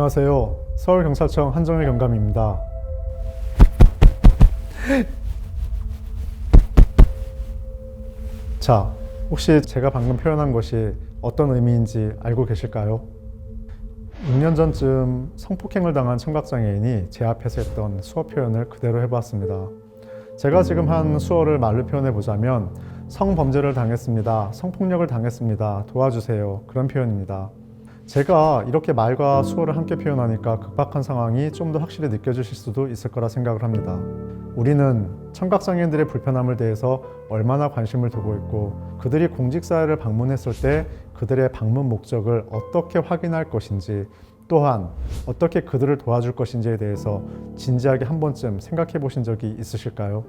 안녕하세요. 서울경찰청 한정일 경감입니다. 자, 혹시 제가 방금 표현한 것이 어떤 의미인지 알고 계실까요? 6년 전쯤 성폭행을 당한 청각장애인이 제 앞에서 했던 수어 표현을 그대로 해봤습니다. 제가 지금 한 수어를 말로 표현해보자면 성범죄를 당했습니다. 성폭력을 당했습니다. 도와주세요. 그런 표현입니다. 제가 이렇게 말과 수어를 함께 표현하니까 급박한 상황이 좀 더 확실히 느껴지실 수도 있을 거라 생각을 합니다. 우리는 청각장애인들의 불편함을 대해서 얼마나 관심을 두고 있고 그들이 공직사회를 방문했을 때 그들의 방문 목적을 어떻게 확인할 것인지 또한 어떻게 그들을 도와줄 것인지에 대해서 진지하게 한 번쯤 생각해 보신 적이 있으실까요?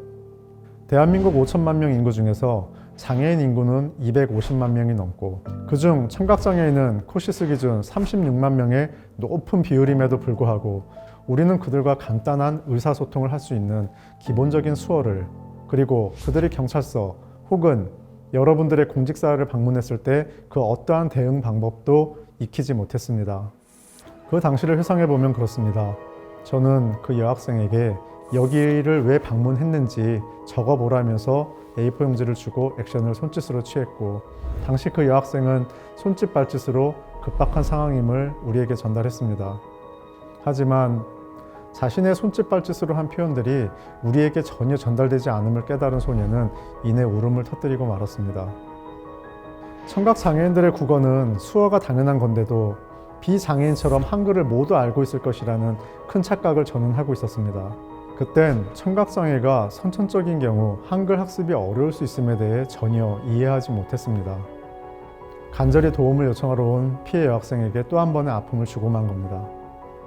대한민국 5천만 명 인구 중에서 장애인 인구는 250만 명이 넘고 그중 청각장애인은 코시스 기준 36만 명의 높은 비율임에도 불구하고 우리는 그들과 간단한 의사소통을 할 수 있는 기본적인 수어를 그리고 그들이 경찰서 혹은 여러분들의 공직사회를 방문했을 때 그 어떠한 대응 방법도 익히지 못했습니다. 그 당시를 회상해 보면 그렇습니다. 저는 그 여학생에게 여기를 왜 방문했는지 적어보라면서 A4 용지를 주고 액션을 손짓으로 취했고 당시 그 여학생은 손짓 발짓으로 급박한 상황임을 우리에게 전달했습니다. 하지만 자신의 손짓 발짓으로 한 표현들이 우리에게 전혀 전달되지 않음을 깨달은 소녀는 이내 울음을 터뜨리고 말았습니다. 청각장애인들의 국어는 수어가 당연한 건데도 비장애인처럼 한글을 모두 알고 있을 것이라는 큰 착각을 저는 하고 있었습니다. 그땐 청각장애가 선천적인 경우 한글 학습이 어려울 수 있음에 대해 전혀 이해하지 못했습니다. 간절히 도움을 요청하러 온 피해 여학생에게 또 한 번의 아픔을 주고 만 겁니다.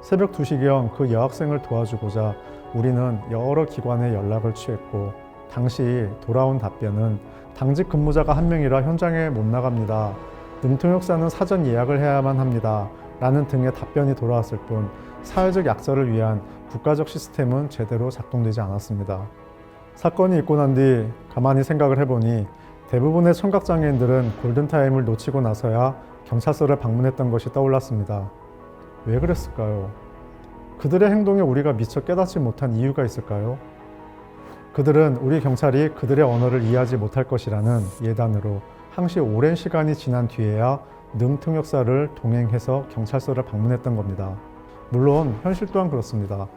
새벽 2시경 그 여학생을 도와주고자 우리는 여러 기관에 연락을 취했고 당시 돌아온 답변은 당직 근무자가 한 명이라 현장에 못 나갑니다. 능통역사는 사전 예약을 해야만 합니다. 라는 등의 답변이 돌아왔을 뿐 사회적 약자를 위한 국가적 시스템은 제대로 작동되지 않았습니다. 사건이 있고 난 뒤 가만히 생각을 해보니 대부분의 청각장애인들은 골든타임을 놓치고 나서야 경찰서를 방문했던 것이 떠올랐습니다. 왜 그랬을까요? 그들의 행동에 우리가 미처 깨닫지 못한 이유가 있을까요? 그들은 우리 경찰이 그들의 언어를 이해하지 못할 것이라는 예단으로 항시 오랜 시간이 지난 뒤에야 능통역사를 동행해서 경찰서를 방문했던 겁니다. 물론 현실 또한 그렇습니다.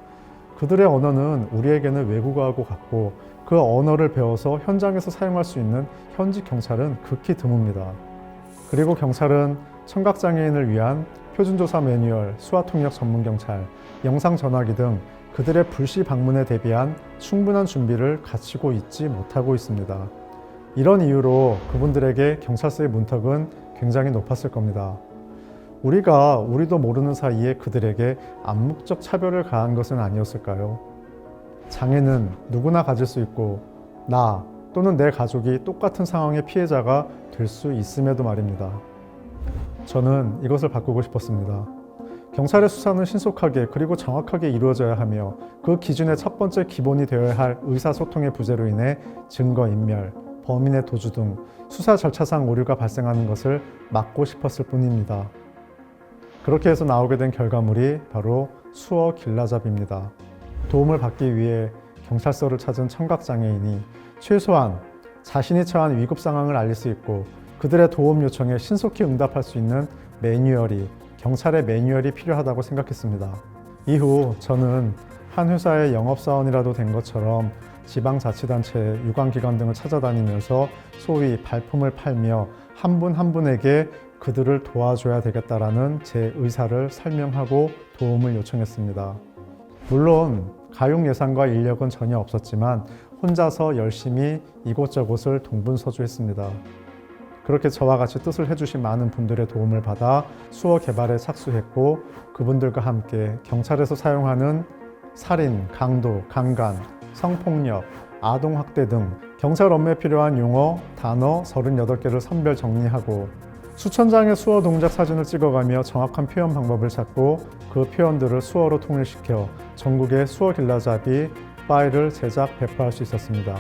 그들의 언어는 우리에게는 외국어하고 같고 그 언어를 배워서 현장에서 사용할 수 있는 현직 경찰은 극히 드뭅니다. 그리고 경찰은 청각장애인을 위한 표준조사 매뉴얼, 수화통역 전문경찰, 영상전화기 등 그들의 불시 방문에 대비한 충분한 준비를 갖추고 있지 못하고 있습니다. 이런 이유로 그분들에게 경찰서의 문턱은 굉장히 높았을 겁니다. 우리도 모르는 사이에 그들에게 암묵적 차별을 가한 것은 아니었을까요? 장애는 누구나 가질 수 있고 나 또는 내 가족이 똑같은 상황의 피해자가 될 수 있음에도 말입니다. 저는 이것을 바꾸고 싶었습니다. 경찰의 수사는 신속하게 그리고 정확하게 이루어져야 하며 그 기준의 첫 번째 기본이 되어야 할 의사소통의 부재로 인해 증거인멸, 범인의 도주 등 수사 절차상 오류가 발생하는 것을 막고 싶었을 뿐입니다. 그렇게 해서 나오게 된 결과물이 바로 수어 길라잡입니다. 도움을 받기 위해 경찰서를 찾은 청각장애인이 최소한 자신이 처한 위급 상황을 알릴 수 있고 그들의 도움 요청에 신속히 응답할 수 있는 경찰의 매뉴얼이 필요하다고 생각했습니다. 이후 저는 한 회사의 영업사원이라도 된 것처럼 지방자치단체, 유관기관 등을 찾아다니면서 소위 발품을 팔며 한 분 한 분에게 그들을 도와줘야 되겠다라는 제 의사를 설명하고 도움을 요청했습니다. 물론 가용 예산과 인력은 전혀 없었지만 혼자서 열심히 이곳저곳을 동분서주했습니다. 그렇게 저와 같이 뜻을 해주신 많은 분들의 도움을 받아 수어 개발에 착수했고 그분들과 함께 경찰에서 사용하는 살인, 강도, 강간, 성폭력, 아동학대 등 경찰 업무에 필요한 용어, 단어 38개를 선별 정리하고 수천 장의 수어 동작 사진을 찍어가며 정확한 표현 방법을 찾고 그 표현들을 수어로 통일시켜 전국의 수어 길라잡이 파일을 제작, 배포할 수 있었습니다.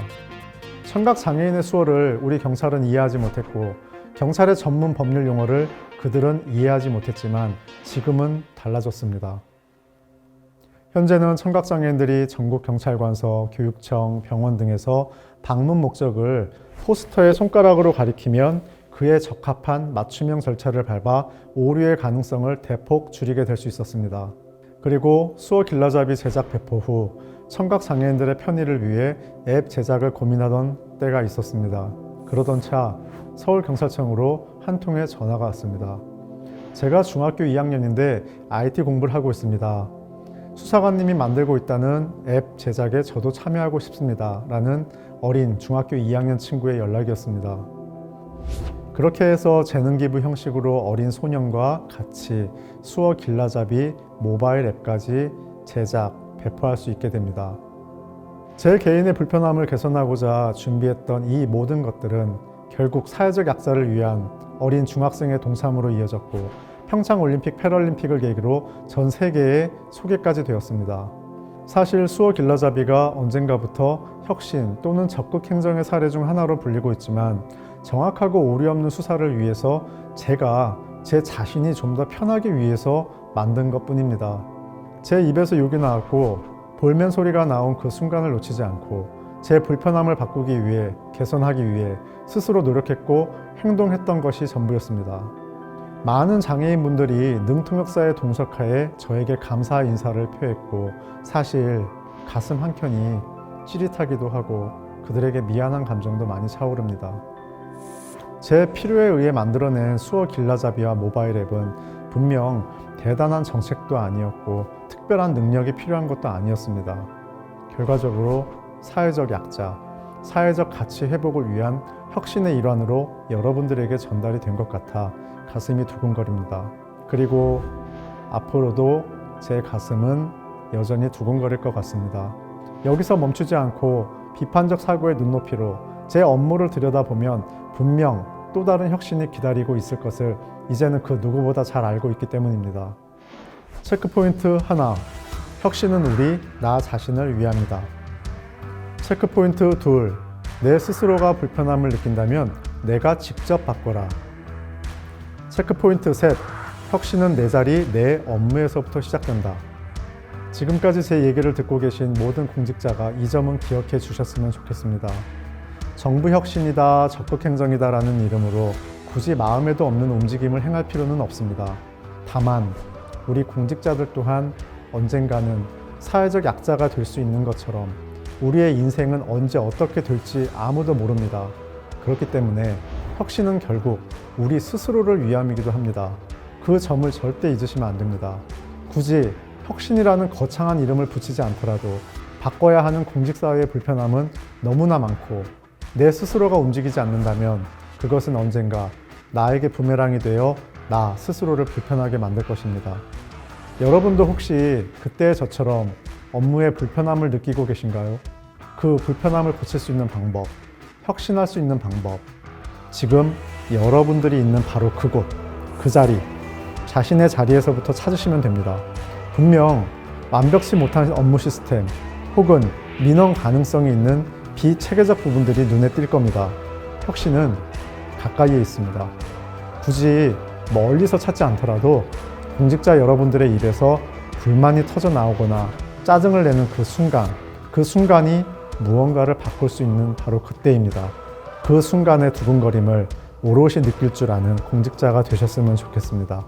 청각장애인의 수어를 우리 경찰은 이해하지 못했고 경찰의 전문 법률 용어를 그들은 이해하지 못했지만 지금은 달라졌습니다. 현재는 청각장애인들이 전국 경찰관서, 교육청, 병원 등에서 방문 목적을 포스터에 손가락으로 가리키면 그에 적합한 맞춤형 절차를 밟아 오류의 가능성을 대폭 줄이게 될 수 있었습니다. 그리고 수어 길라잡이 제작 배포 후 청각장애인들의 편의를 위해 앱 제작을 고민하던 때가 있었습니다. 그러던 차 서울경찰청으로 한 통의 전화가 왔습니다. 제가 중학교 2학년인데 IT 공부를 하고 있습니다. 수사관님이 만들고 있다는 앱 제작에 저도 참여하고 싶습니다. 라는 어린 중학교 2학년 친구의 연락이었습니다. 그렇게 해서 재능기부 형식으로 어린 소년과 같이 수어 길라잡이 모바일 앱까지 제작, 배포할 수 있게 됩니다. 제 개인의 불편함을 개선하고자 준비했던 이 모든 것들은 결국 사회적 약자를 위한 어린 중학생의 동참으로 이어졌고 평창올림픽, 패럴림픽을 계기로 전 세계에 소개까지 되었습니다. 사실 수어 길라잡이가 언젠가부터 혁신 또는 적극 행정의 사례 중 하나로 불리고 있지만 정확하고 오류 없는 수사를 위해서 제가 제 자신이 좀 더 편하기 위해서 만든 것 뿐입니다. 제 입에서 욕이 나왔고 볼멘 소리가 나온 그 순간을 놓치지 않고 제 불편함을 바꾸기 위해, 개선하기 위해 스스로 노력했고 행동했던 것이 전부였습니다. 많은 장애인분들이 능통역사의 동석하에 저에게 감사 인사를 표했고 사실 가슴 한켠이 찌릿하기도 하고 그들에게 미안한 감정도 많이 차오릅니다. 제 필요에 의해 만들어낸 수어 길라잡이와 모바일 앱은 분명 대단한 정책도 아니었고 특별한 능력이 필요한 것도 아니었습니다. 결과적으로 사회적 약자, 사회적 가치 회복을 위한 혁신의 일환으로 여러분들에게 전달이 된 것 같아 가슴이 두근거립니다. 그리고 앞으로도 제 가슴은 여전히 두근거릴 것 같습니다. 여기서 멈추지 않고 비판적 사고의 눈높이로 제 업무를 들여다보면 분명 또 다른 혁신이 기다리고 있을 것을 이제는 그 누구보다 잘 알고 있기 때문입니다. 체크포인트 하나, 혁신은 우리, 나 자신을 위함이다. 체크포인트 둘, 내 스스로가 불편함을 느낀다면 내가 직접 바꿔라. 체크포인트 셋, 혁신은 내 자리, 내 업무에서부터 시작된다. 지금까지 제 얘기를 듣고 계신 모든 공직자가 이 점은 기억해 주셨으면 좋겠습니다. 정부 혁신이다, 적극 행정이다 라는 이름으로 굳이 마음에도 없는 움직임을 행할 필요는 없습니다. 다만 우리 공직자들 또한 언젠가는 사회적 약자가 될 수 있는 것처럼 우리의 인생은 언제 어떻게 될지 아무도 모릅니다. 그렇기 때문에 혁신은 결국 우리 스스로를 위함이기도 합니다. 그 점을 절대 잊으시면 안 됩니다. 굳이 혁신이라는 거창한 이름을 붙이지 않더라도 바꿔야 하는 공직사회의 불편함은 너무나 많고 내 스스로가 움직이지 않는다면 그것은 언젠가 나에게 부메랑이 되어 나 스스로를 불편하게 만들 것입니다. 여러분도 혹시 그때의 저처럼 업무에 불편함을 느끼고 계신가요? 그 불편함을 고칠 수 있는 방법, 혁신할 수 있는 방법, 지금 여러분들이 있는 바로 그곳, 그 자리, 자신의 자리에서부터 찾으시면 됩니다. 분명 완벽치 못한 업무 시스템 혹은 민원 가능성이 있는 비체계적 부분들이 눈에 띌 겁니다. 혁신은 가까이에 있습니다. 굳이 멀리서 찾지 않더라도 공직자 여러분들의 입에서 불만이 터져 나오거나 짜증을 내는 그 순간이 무언가를 바꿀 수 있는 바로 그때입니다. 그 순간의 두근거림을 오롯이 느낄 줄 아는 공직자가 되셨으면 좋겠습니다.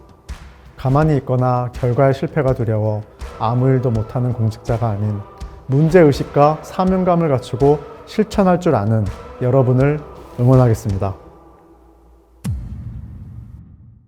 가만히 있거나 결과의 실패가 두려워 아무 일도 못하는 공직자가 아닌 문제의식과 사명감을 갖추고 실천할 줄 아는 여러분을 응원하겠습니다.